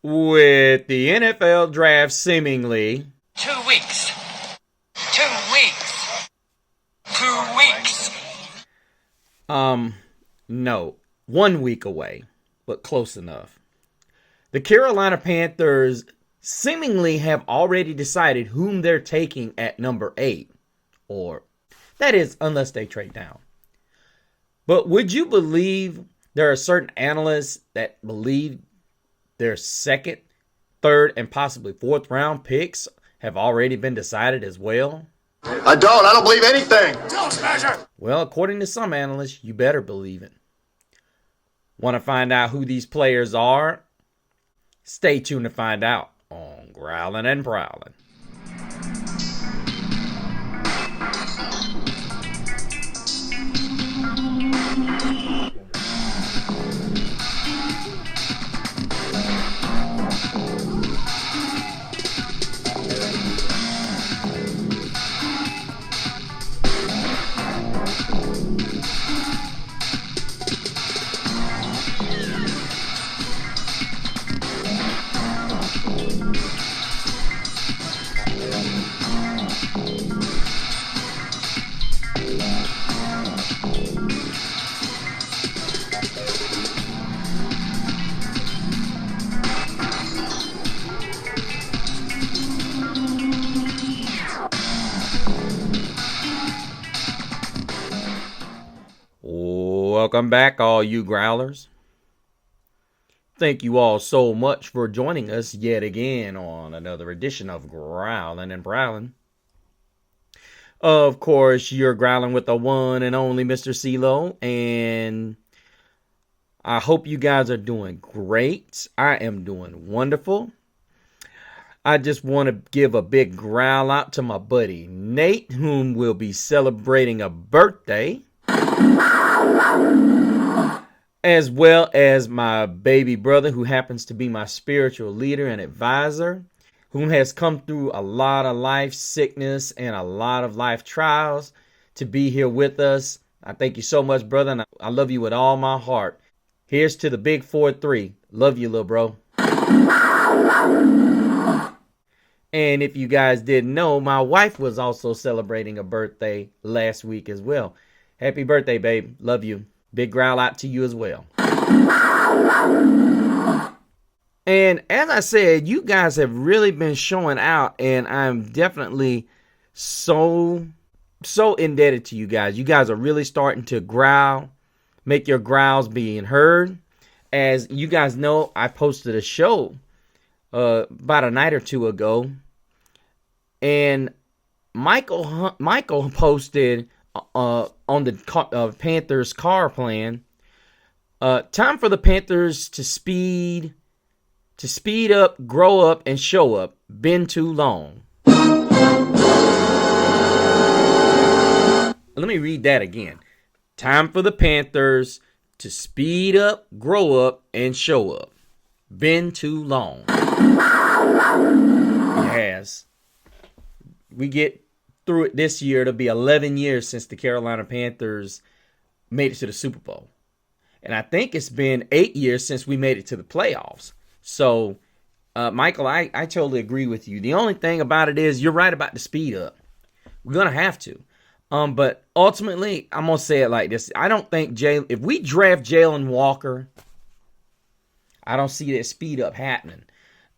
With the NFL draft seemingly 2 weeks. 2 weeks. 2 weeks. no, 1 week away, but close enough. The Carolina Panthers seemingly have already decided whom they're taking at number 8, or that is, unless they trade down. But would you believe there are certain analysts that believe their second, third, and possibly fourth round picks have already been decided as well? I don't believe anything. Don't measure. Well, according to some analysts, you better believe it. Want to find out who these players are? Stay tuned to find out on Growlin' and Prowlin'. Welcome back, all you growlers. Thank you all so much for joining us yet again on another edition of Growlin' and Prowlin'. Of course, you're growling with the one and only Mr. CeeLo, and I hope you guys are doing great. I am doing wonderful. I just want to give a big growl out to my buddy Nate, whom will be celebrating a birthday, as well as my baby brother, who happens to be my spiritual leader and advisor, whom has come through a lot of life sickness and a lot of life trials to be here with us. I thank you so much, brother, and I love you with all my heart. Here's to the big 4-3. Love you, little bro. And if you guys didn't know, my wife was also celebrating a birthday last week as well. Happy birthday, babe. Love you. Big growl out to you as well. And as I said, you guys have really been showing out, and I'm definitely so indebted to you guys. You guys are really starting to growl, make your growls being heard. As you guys know, I posted a show about a night or two ago, and Michael posted on the Panthers car plan. Time for the Panthers to speed up, grow up, and show up. Been too long. Let me read that again. Time for the Panthers to speed up, grow up, and show up. Been too long. It has. We get through it this year. It'll be 11 years since the Carolina Panthers made it to the Super Bowl. And I think it's been 8 years since we made it to the playoffs. So, Michael, I totally agree with you. The only thing about it is you're right about the speed up. We're going to have to. But ultimately, I'm going to say it like this. I don't think if we draft Jalen Walker, I don't see that speed up happening.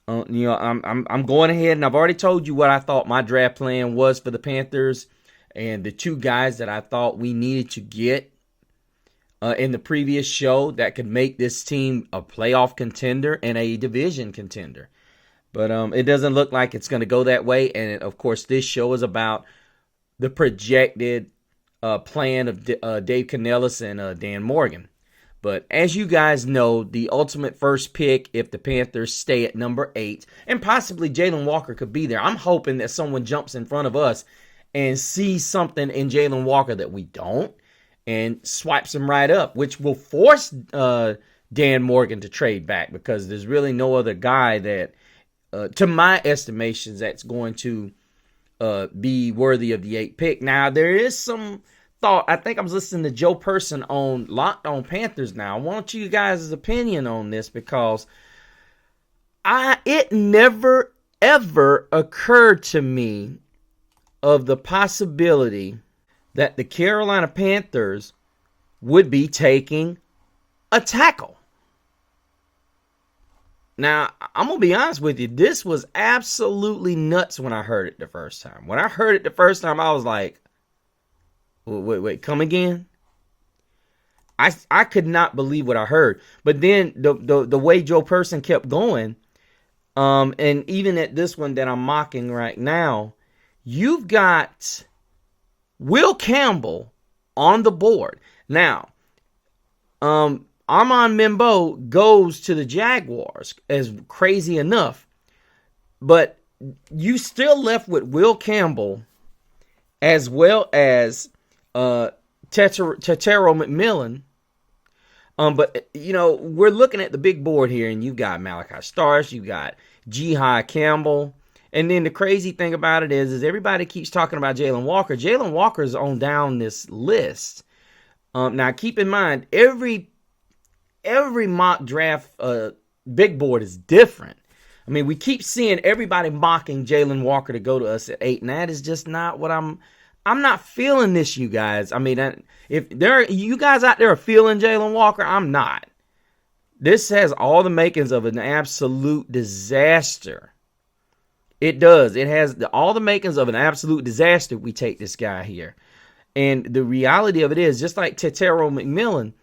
I'm going ahead, and I've already told you what I thought my draft plan was for the Panthers and the two guys that I thought we needed to get in the previous show that could make this team a playoff contender and a division contender. But it doesn't look like it's going to go that way. And, of course, this show is about the projected plan of Dave Canellis and Dan Morgan. But as you guys know, the ultimate first pick, if the Panthers stay at number 8, and possibly Jalen Walker could be there. I'm hoping that someone jumps in front of us and sees something in Jalen Walker that we don't and swipes him right up, which will force Dan Morgan to trade back, because there's really no other guy that, to my estimations, that's going to be worthy of the 8th pick. Now, there is some thought. I think I was listening to Joe Person on Locked on Panthers now. I want you guys' opinion on this, because It never ever occurred to me of the possibility that the Carolina Panthers would be taking a tackle. Now, I'm going to be honest with you. This was absolutely nuts when I heard it the first time. When I heard it the first time, I was like, wait, come again? I could not believe what I heard. But then the way Joe Person kept going, and even at this one that I'm mocking right now, you've got Will Campbell on the board. Now, Armand Membo goes to the Jaguars, as crazy enough, but you still left with Will Campbell as well as Tetero McMillan. But, we're looking at the big board here, and you've got Malachi Starks, you've got Jihai Campbell, and then the crazy thing about it is everybody keeps talking about Jalen Walker. Jalen Walker's on down this list. Now, keep in mind, every mock draft big board is different. I mean, we keep seeing everybody mocking Jalen Walker to go to us at 8, and that is just not what I'm not feeling this, you guys. I mean, if you guys out there are feeling Jalen Walker, I'm not. This has all the makings of an absolute disaster. It does. It has all the makings of an absolute disaster if we take this guy here. And the reality of it is, just like Tetero McMillan,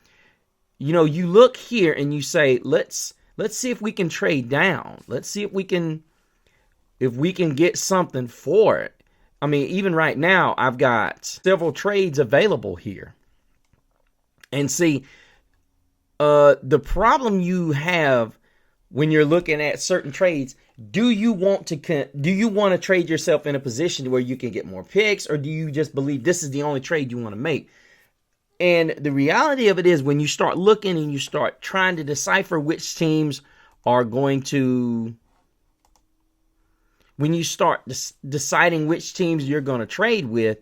you look here and you say, let's see if we can trade down. Let's see if we can get something for it. I mean, even right now, I've got several trades available here. And see, the problem you have when you're looking at certain trades, do you want to trade yourself in a position where you can get more picks, or do you just believe this is the only trade you want to make? And the reality of it is, when you start looking and you start trying to decipher which teams are going to, when you start deciding which teams you're going to trade with,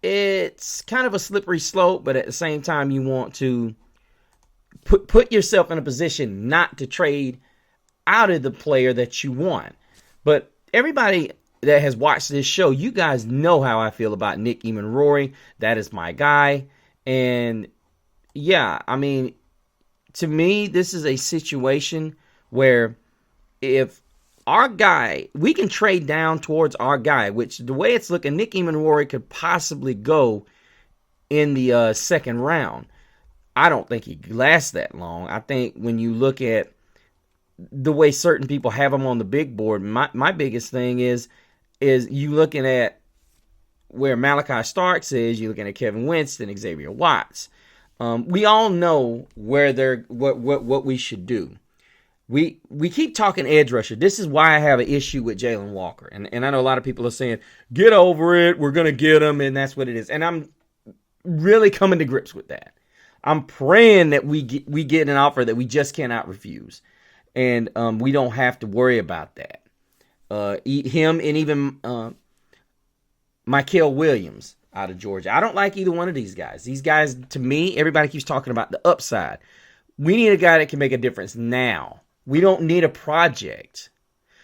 it's kind of a slippery slope, but at the same time, you want to put yourself in a position not to trade out of the player that you want. But everybody that has watched this show, you guys know how I feel about Nick Eamon-Rory. That is my guy. And yeah, I mean, to me, this is a situation where if our guy, we can trade down towards our guy, which the way it's looking, Nick Eamon-Rory could possibly go in the second round. I don't think he lasts that long. I think when you look at the way certain people have him on the big board, my biggest thing is you looking at where Malachi Starks is, you're looking at Kevin Winston, Xavier Watts. We all know where what we should do. We keep talking edge rusher. This is why I have an issue with Jalen Walker. And I know a lot of people are saying, get over it, we're going to get him, and that's what it is. And I'm really coming to grips with that. I'm praying that we get an offer that we just cannot refuse. And we don't have to worry about that. Him and even Mykel Williams out of Georgia. I don't like either one of these guys. These guys, to me, everybody keeps talking about the upside. We need a guy that can make a difference now. We don't need a project.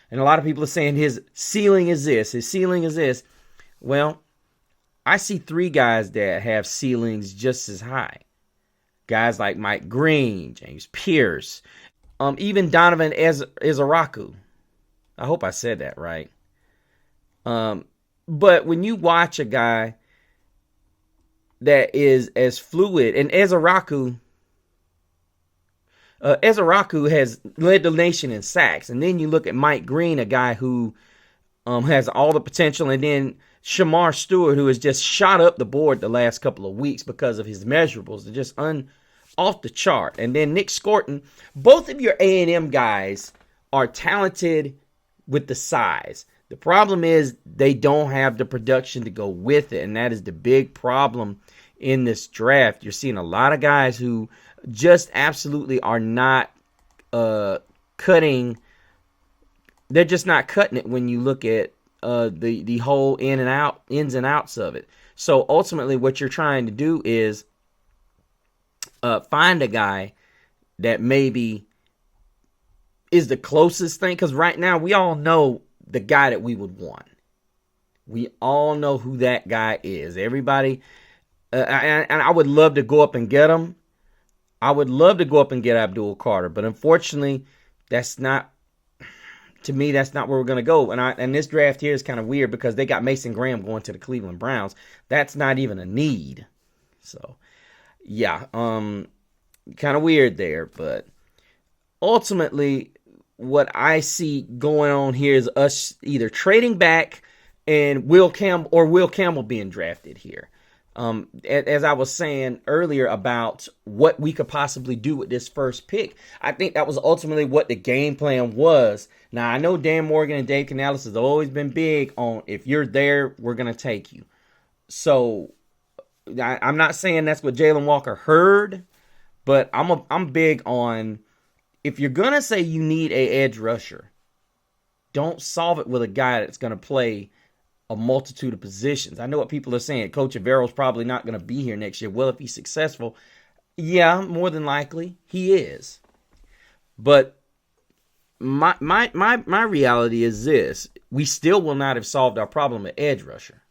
And a lot of people are saying his ceiling is this, his ceiling is this. Well, I see 3 guys that have ceilings just as high. Guys like Mike Green, James Pierce, even Donovan Ezaraku. I hope I said that right. But when you watch a guy that is as fluid, and Ezaraku has led the nation in sacks, and then you look at Mike Green, a guy who has all the potential, and then Shamar Stewart, who has just shot up the board the last couple of weeks because of his measurables. They're just off the chart. And then Nick Scorton. Both of your A&M guys are talented with the size. The problem is they don't have the production to go with it, and that is the big problem in this draft. You're seeing a lot of guys who just absolutely are not cutting. They're just not cutting it when you look at the whole ins and outs of it. So ultimately, what you're trying to do is find a guy that maybe is the closest thing, because right now we all know the guy that we would want. We all know who that guy is. Everybody, and I would love to go up and get him. I would love to go up and get Abdul Carter, but unfortunately, that's not. To me, that's not where we're gonna go. And this draft here is kind of weird because they got Mason Graham going to the Cleveland Browns. That's not even a need. So, yeah, kind of weird there. But ultimately, what I see going on here is us either trading back and Will Campbell being drafted here. As I was saying earlier about what we could possibly do with this first pick, I think that was ultimately what the game plan was. Now, I know Dan Morgan and Dave Canales has always been big on, if you're there, we're going to take you. So, I'm not saying that's what Jalen Walker heard, but I'm big on, if you're going to say you need a edge rusher, don't solve it with a guy that's going to play a multitude of positions. I know what people are saying. Coach Avero's probably not going to be here next year. Well, if he's successful, yeah, more than likely he is. But my reality is this: we still will not have solved our problem at edge rusher.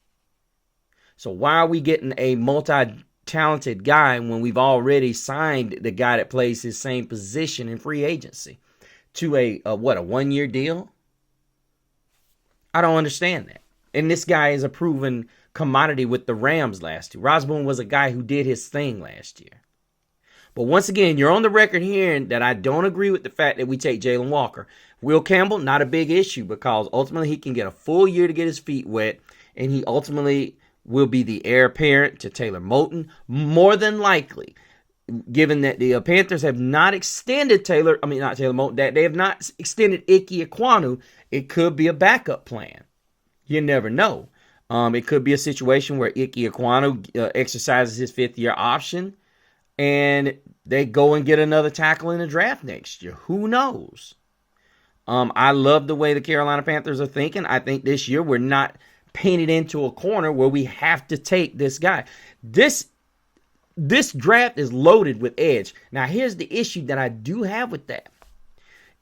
So why are we getting a multi-talented guy when we've already signed the guy that plays his same position in free agency to a 1-year deal? I don't understand that. And this guy is a proven commodity with the Rams last year. Rosborn was a guy who did his thing last year. But once again, you're on the record hearing that I don't agree with the fact that we take Jalen Walker. Will Campbell, not a big issue, because ultimately he can get a full year to get his feet wet, and he ultimately will be the heir apparent to Taylor Moton, more than likely, given that the Panthers have not extended that they have not extended Ike Ekwonu. It could be a backup plan. You never know. It could be a situation where Ike Ekwonu exercises his fifth-year option and they go and get another tackle in the draft next year. Who knows? I love the way the Carolina Panthers are thinking. I think this year we're not painted into a corner where we have to take this guy. This draft is loaded with edge. Now, here's the issue that I do have with that.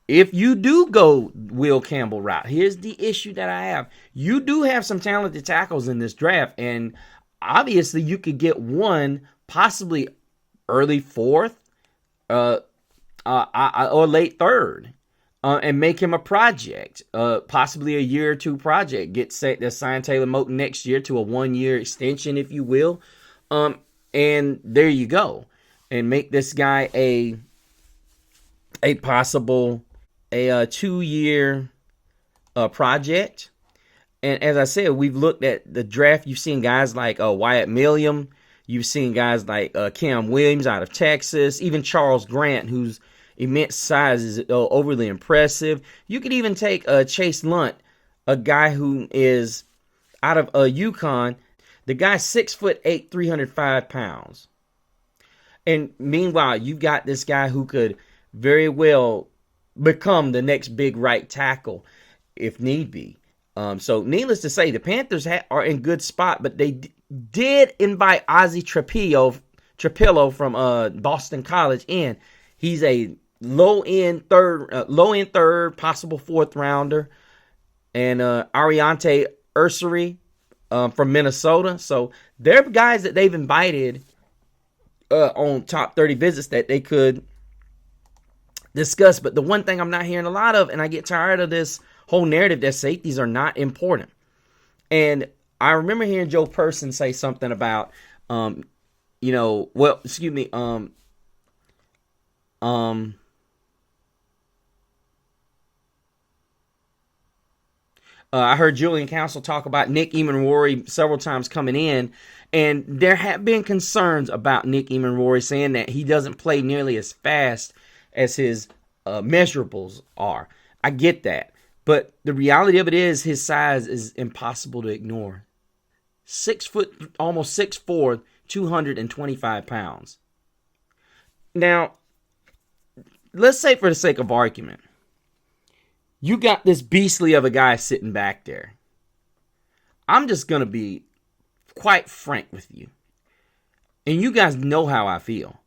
If you do go Will Campbell route, here's the issue that I have. You do have some talented tackles in this draft, and obviously you could get one possibly early fourth or late third and make him a project, possibly a year or two project. Get set to sign Taylor Moton next year to a 1-year extension, if you will. And there you go. And make this guy a possible 2-year project. And as I said, we've looked at the draft. You've seen guys like Wyatt Milliam. You've seen guys like Cam Williams out of Texas. Even Charles Grant, whose immense size is overly impressive. You could even take Chase Lunt, a guy who is out of UConn. The guy's 6'8", 305 pounds. And meanwhile, you've got this guy who could very well become the next big right tackle if need be. So needless to say, the Panthers are in good spot, but they did invite Ozzie Trapillo from Boston College in. He's a low-end third, possible fourth rounder. And Ariante Ursary from Minnesota. So they're guys that they've invited on top 30 visits that they could discuss. But the one thing I'm not hearing a lot of, and I get tired of this whole narrative that safeties are not important. And I remember hearing Joe Person say something about, I heard Julian Council talk about Nick Emanwori several times coming in, and there have been concerns about Nick Emanwori, saying that he doesn't play nearly as fast as his measurables are. I get that, but the reality of it is his size is impossible to ignore. 6 foot, almost 6'4", 225 pounds. Now, let's say for the sake of argument, you got this beastly of a guy sitting back there. I'm just going to be quite frank with you. And you guys know how I feel.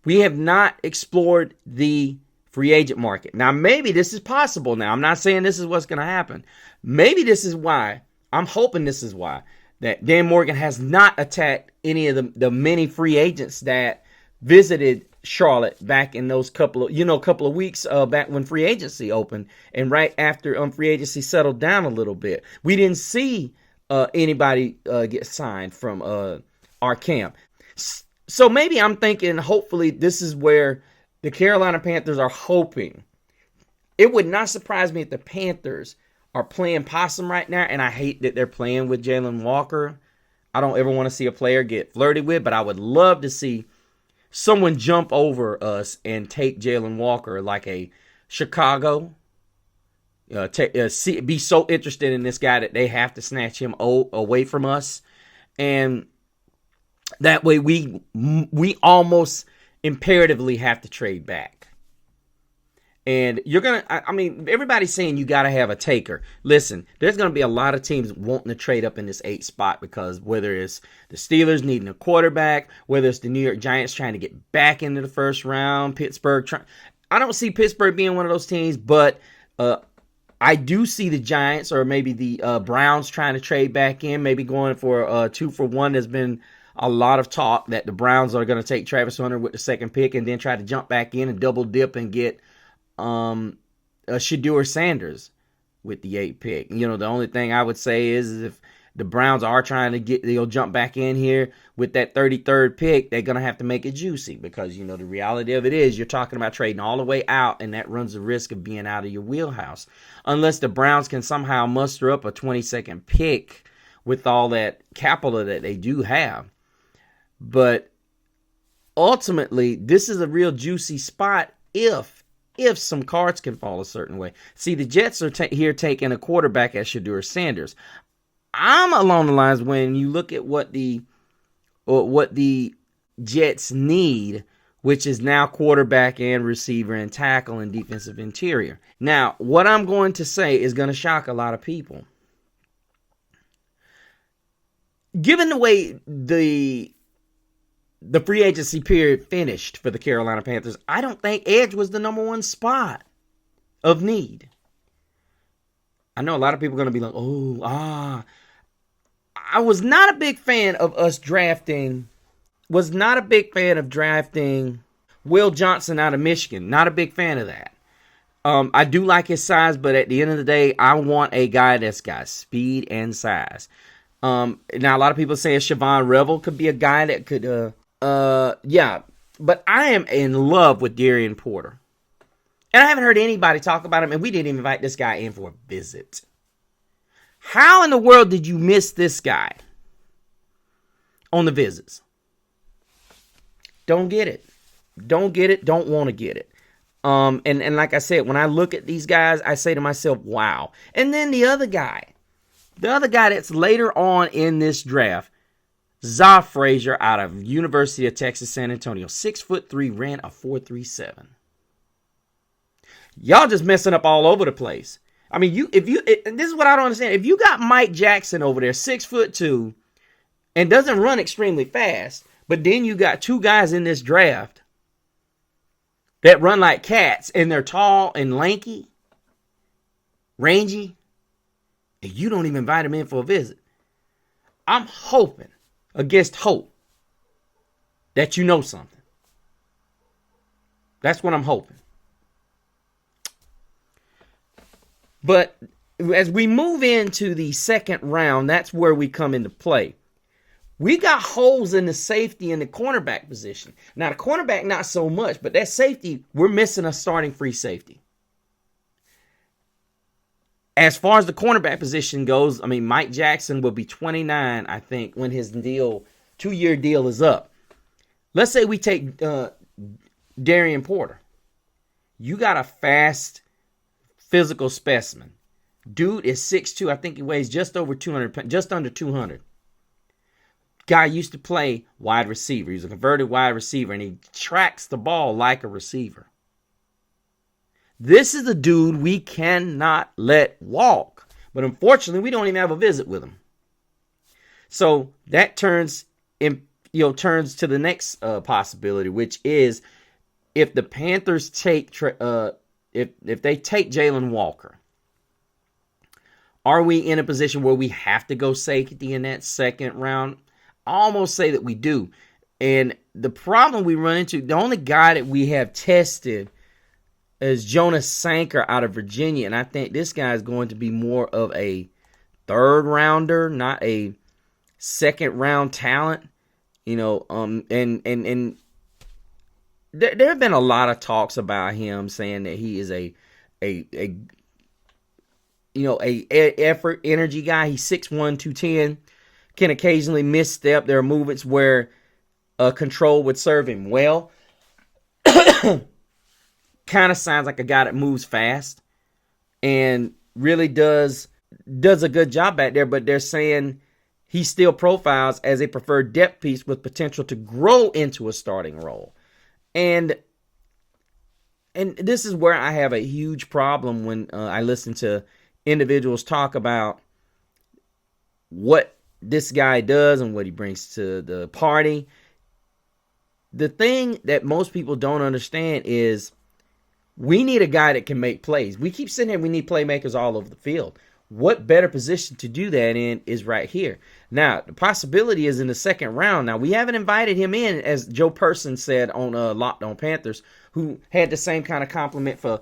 We have not explored the free agent market. Now, maybe this is possible now. I'm not saying this is what's going to happen. Maybe this is why. I'm hoping this is why that Dan Morgan has not attacked any of the many free agents that visited Charlotte back in those couple of weeks back when free agency opened and right after free agency settled down a little bit. We didn't see anybody get signed from our camp. So maybe I'm thinking, hopefully, this is where the Carolina Panthers are hoping. It would not surprise me if the Panthers are playing possum right now, and I hate that they're playing with Jalen Walker. I don't ever want to see a player get flirted with, but I would love to see someone jump over us and take Jalen Walker like a Chicago. Be so interested in this guy that they have to snatch him away from us. And that way we almost imperatively have to trade back. And everybody's saying you got to have a taker. Listen, there's going to be a lot of teams wanting to trade up in this 8th spot because whether it's the Steelers needing a quarterback, whether it's the New York Giants trying to get back into the first round, Pittsburgh. I don't see Pittsburgh being one of those teams, but I do see the Giants or maybe the Browns trying to trade back in, maybe going for a 2-for-1. There's been a lot of talk that the Browns are going to take Travis Hunter with the 2nd pick and then try to jump back in and double dip and get Shedeur Sanders with the 8th pick. The only thing I would say is if the Browns are trying to jump back in here with that 33rd pick, they're going to have to make it juicy because, the reality of it is you're talking about trading all the way out, and that runs the risk of being out of your wheelhouse. Unless the Browns can somehow muster up a 22nd pick with all that capital that they do have. But ultimately, this is a real juicy spot if some cards can fall a certain way. See, the Jets are here taking a quarterback at Shedeur Sanders. I'm along the lines when you look at what the Jets need, which is now quarterback and receiver and tackle and defensive interior. Now, what I'm going to say is going to shock a lot of people. Given the way the free agency period finished for the Carolina Panthers, I don't think edge was the number one spot of need. I know a lot of people are going to be like, I was not a big fan of drafting Will Johnson out of Michigan. Not a big fan of that. I do like his size, but at the end of the day, I want a guy that's got speed and size. Now, a lot of people say Siobhan Revel could be a guy that could, but I am in love with Darian Porter. And I haven't heard anybody talk about him, and we didn't even invite this guy in for a visit. How in the world did you miss this guy on the visits? Don't get it. Don't want to get it. And like I said, when I look at these guys, I say to myself, wow. And then the other guy that's later on in this draft, Za Frazier out of University of Texas, San Antonio, 6'3", ran a 4.37. Y'all just messing up all over the place. I mean, this is what I don't understand. If you got Mike Jackson over there, 6'2", and doesn't run extremely fast, but then you got two guys in this draft that run like cats, and they're tall and lanky, rangy, and you don't even invite them in for a visit. I'm hoping, against hope, that you know something. That's what I'm hoping. But as we move into the second round, that's where we come into play. We got holes in the safety and the cornerback position. Now, the cornerback, not so much, but that safety, we're missing a starting free safety. As far as the cornerback position goes, I mean, Mike Jackson will be 29, I think, when his 2-year deal is up. Let's say we take Darian Porter. You got a fast, physical specimen. Dude is 6'2". I think he weighs just under 200. Guy used to play wide receiver. He's a converted wide receiver, and he tracks the ball like a receiver. This is a dude we cannot let walk. But unfortunately, we don't even have a visit with him. So that turns to the next possibility, which is if the Panthers take if they take Jalen Walker, are we in a position where we have to go safety in that second round? I almost say that we do. And the problem we run into, the only guy that we have tested is Jonas Sanker out of Virginia. And I think this guy is going to be more of a third rounder, not a second round talent. And there have been a lot of talks about him saying that he is a effort, energy guy. He's 6'1", 210, can occasionally misstep. There are movements where control would serve him well. Kind of sounds like a guy that moves fast and really does a good job back there, but they're saying he still profiles as a preferred depth piece with potential to grow into a starting role. And this is where I have a huge problem when I listen to individuals talk about what this guy does and what he brings to the party. The thing that most people don't understand is we need a guy that can make plays. We keep saying we need playmakers all over the field. What better position to do that in is right here. Now, the possibility is in the second round. Now, we haven't invited him in, as Joe Person said on Locked On Panthers, who had the same kind of compliment for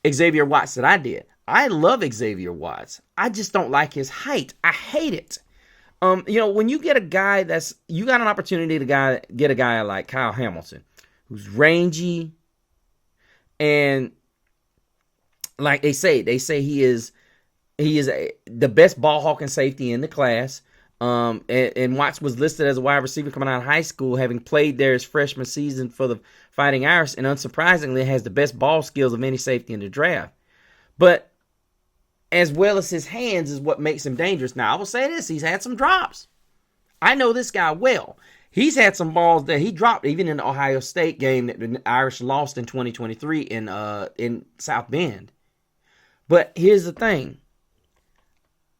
Xavier Watts that I did. I love Xavier Watts. I just don't like his height. I hate it. When you get a guy you got an opportunity to get a guy like Kyle Hamilton, who's rangy, and like they say he is the best ball hawking safety in the class. And Watts was listed as a wide receiver coming out of high school, having played there his freshman season for the Fighting Irish, and unsurprisingly has the best ball skills of any safety in the draft. But as well as his hands is what makes him dangerous. Now, I will say this, he's had some drops. I know this guy well. He's had some balls that he dropped even in the Ohio State game that the Irish lost in 2023 in South Bend. But here's the thing.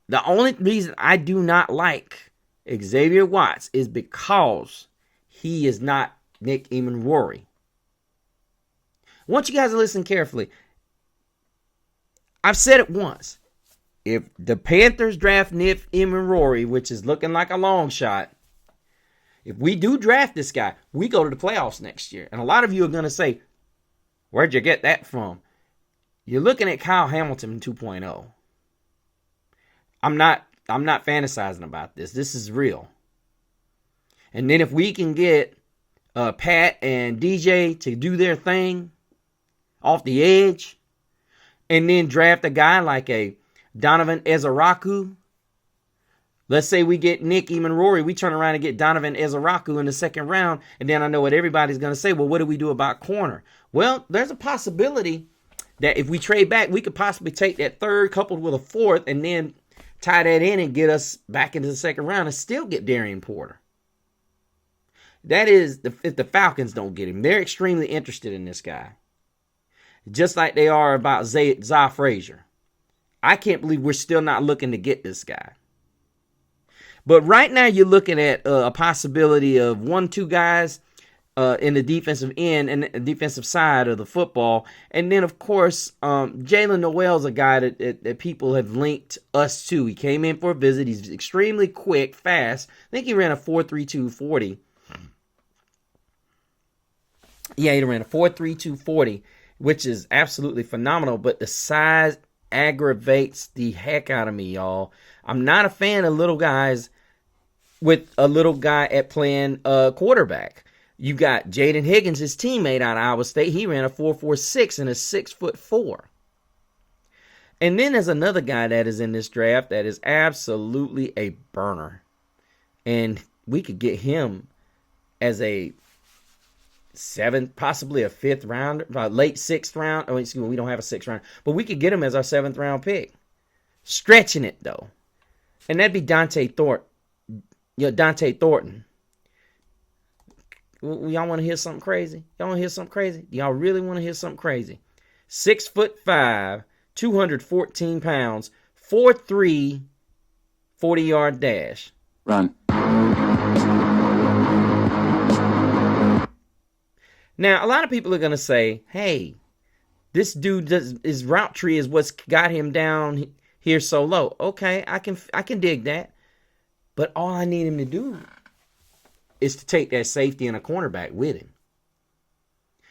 The only reason I do not like Xavier Watts is because he is not Nick Eamon-Rory. I want you guys to listen carefully. I've said it once. If the Panthers draft Nick Eamon-Rory, which is looking like a long shot, if we do draft this guy, we go to the playoffs next year. And a lot of you are going to say, where'd you get that from? You're looking at Kyle Hamilton 2.0. I'm not fantasizing about this. This is real. And then if we can get Pat and DJ to do their thing off the edge, and then draft a guy like a Donovan Ezaraku. Let's say we get Nick Eamon-Rory. We turn around and get Donovan Ezaraku in the second round. And then I know what everybody's going to say. Well, what do we do about corner? Well, there's a possibility that if we trade back, we could possibly take that third coupled with a fourth and then tie that in and get us back into the second round and still get Darian Porter. That is, if the Falcons don't get him. They're extremely interested in this guy. Just like they are about Zah Frazier. I can't believe we're still not looking to get this guy. But right now you're looking at a possibility of 1-2 guys in the defensive end and the defensive side of the football. And then, of course, Jalen Noel's a guy that people have linked us to. He came in for a visit. He's extremely quick, fast. I think he ran a 4.32 40. Yeah, he ran a 4.32 40. Which is absolutely phenomenal, but the size aggravates the heck out of me, y'all. I'm not a fan of little guys with a little guy at playing quarterback. You got Jaden Higgins, his teammate out of Iowa State. He ran a 4.46 and is 6'4". And then there's another guy that is in this draft that is absolutely a burner. And we could get him as a seventh, possibly a fifth round, late sixth round. Oh, excuse me, we don't have a sixth round, but we could get him as our seventh round pick. Stretching it though, and that'd be Dante Thornton. Dante Thornton. Y'all want to hear something crazy? Y'all want to hear something crazy? Y'all really want to hear something crazy? 6'5", 214 pounds, 4.3, 40-yard dash. Run. Now, a lot of people are going to say, hey, this dude his route tree is what's got him down here so low. Okay, I can dig that. But all I need him to do is to take that safety and a cornerback with him.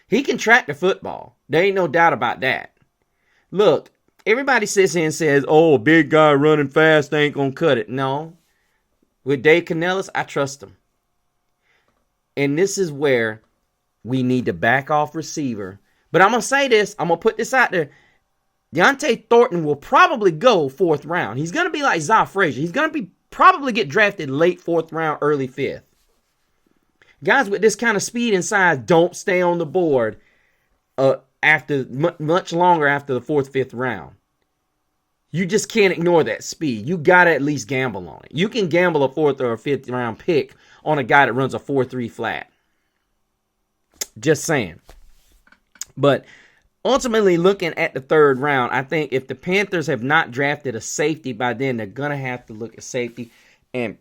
He can track the football. There ain't no doubt about that. Look, everybody sits here and says, oh, a big guy running fast ain't going to cut it. No. With Dave Canellis, I trust him. And this is where we need to back off receiver. But I'm going to say this. I'm going to put this out there. Deontay Thornton will probably go 4th round. He's going to be like Za Frazier. He's going to probably get drafted late 4th round, early 5th. Guys with this kind of speed and size don't stay on the board after much longer after the 4th, 5th round. You just can't ignore that speed. You got to at least gamble on it. You can gamble a 4th or a 5th round pick on a guy that runs a 4.3 flat. Just saying. But ultimately, looking at the 3rd round, I think if the Panthers have not drafted a safety by then, they're going to have to look at safety and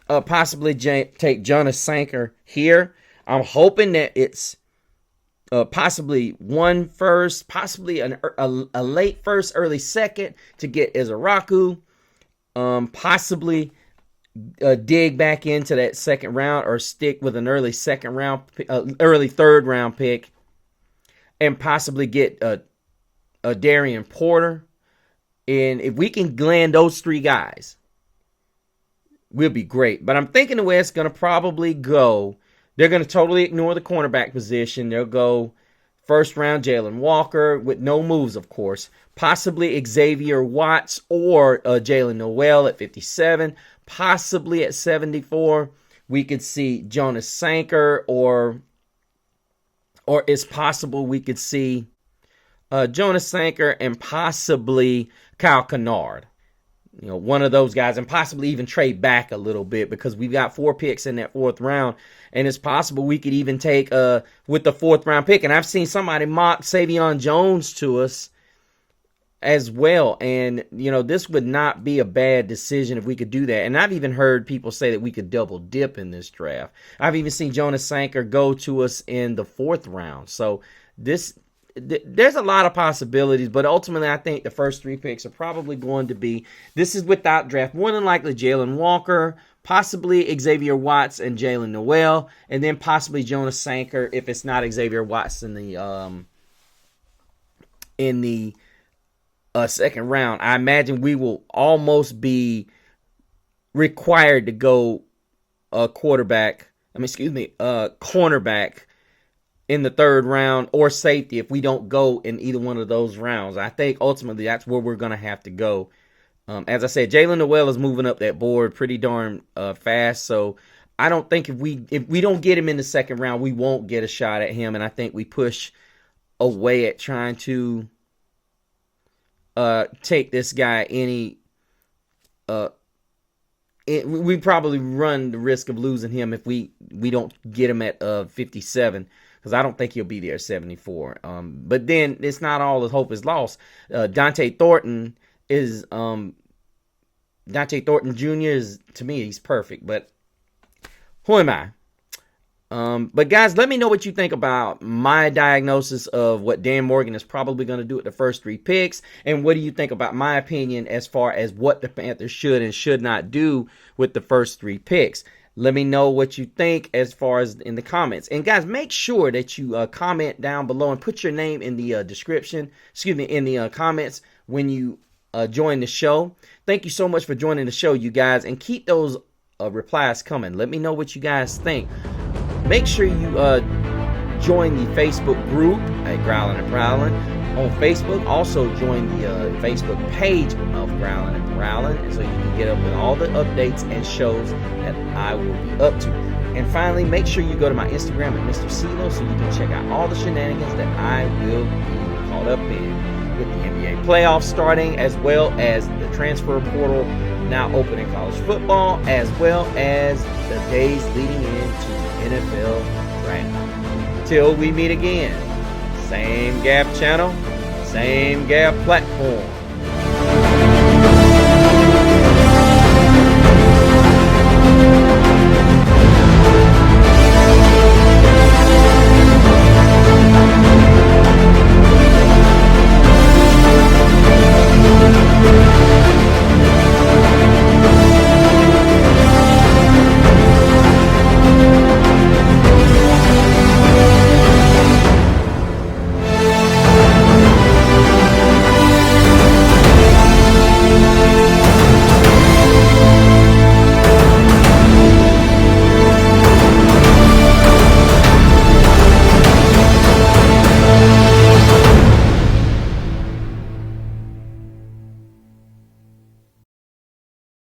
possibly take Jonas Sanker here. I'm hoping that it's possibly 1 first, possibly a late 1st, early 2nd to get Izaraku. Possibly dig back into that 2nd round or stick with an early 2nd round, early 3rd round pick, and possibly get a Darian Porter. And if we can land those 3 guys, we'll be great. But I'm thinking the way it's going to probably go, they're going to totally ignore the cornerback position. They'll go 1st round Jalen Walker with no moves, of course. Possibly Xavier Watts or Jalen Noel at 57. Possibly at 74, we could see Jonas Sanker, or it's possible we could see Jonas Sanker and possibly Kyle Kennard. You know, one of those guys, and possibly even trade back a little bit because we've got 4 picks in that 4th round, and it's possible we could even take with the 4th round pick. And I've seen somebody mock Savion Jones to us as well, and you know, this would not be a bad decision if we could do that. And I've even heard people say that we could double dip in this draft. I've even seen Jonas Sanker go to us in the 4th round. So there's a lot of possibilities, but ultimately I think the first 3 picks are probably going to be, this is without draft, more than likely Jalen Walker, possibly Xavier Watts and Jalen Noel, and then possibly Jonas Sanker if it's not Xavier Watts in the 2nd round. I imagine we will almost be required to go cornerback in the 3rd round, or safety if we don't go in either one of those rounds. I think ultimately that's where we're going to have to go. As I said, Jalen Noel is moving up that board pretty darn fast, so I don't think if we don't get him in the 2nd round, we won't get a shot at him, and I think we push away at trying to take this guy any. We probably run the risk of losing him if we don't get him at 57. Because I don't think he'll be there at 74. But then it's not all the hope is lost. Deontay Thornton Jr. is, to me, he's perfect. But who am I? But guys, let me know what you think about my diagnosis of what Dan Morgan is probably going to do with the first 3 picks. And what do you think about my opinion as far as what the Panthers should and should not do with the first 3 picks? Let me know what you think as far as in the comments. And guys, make sure that you comment down below and put your name in the description, in the comments when you join the show. Thank you so much for joining the show, you guys. And keep those replies coming. Let me know what you guys think. Make sure you join the Facebook group at Growlin' and Prowlin' on Facebook. Also join the Facebook page of Growlin' and Prowlin', and so you can get up with all the updates and shows that I will be up to. And finally, make sure you go to my Instagram at Mr. CeeLo so you can check out all the shenanigans that I will be caught up in with the NBA playoffs starting, as well as the transfer portal now open in college football, as well as the days leading into the NFL draft. Till we meet again, same Gap channel, same Gap platform.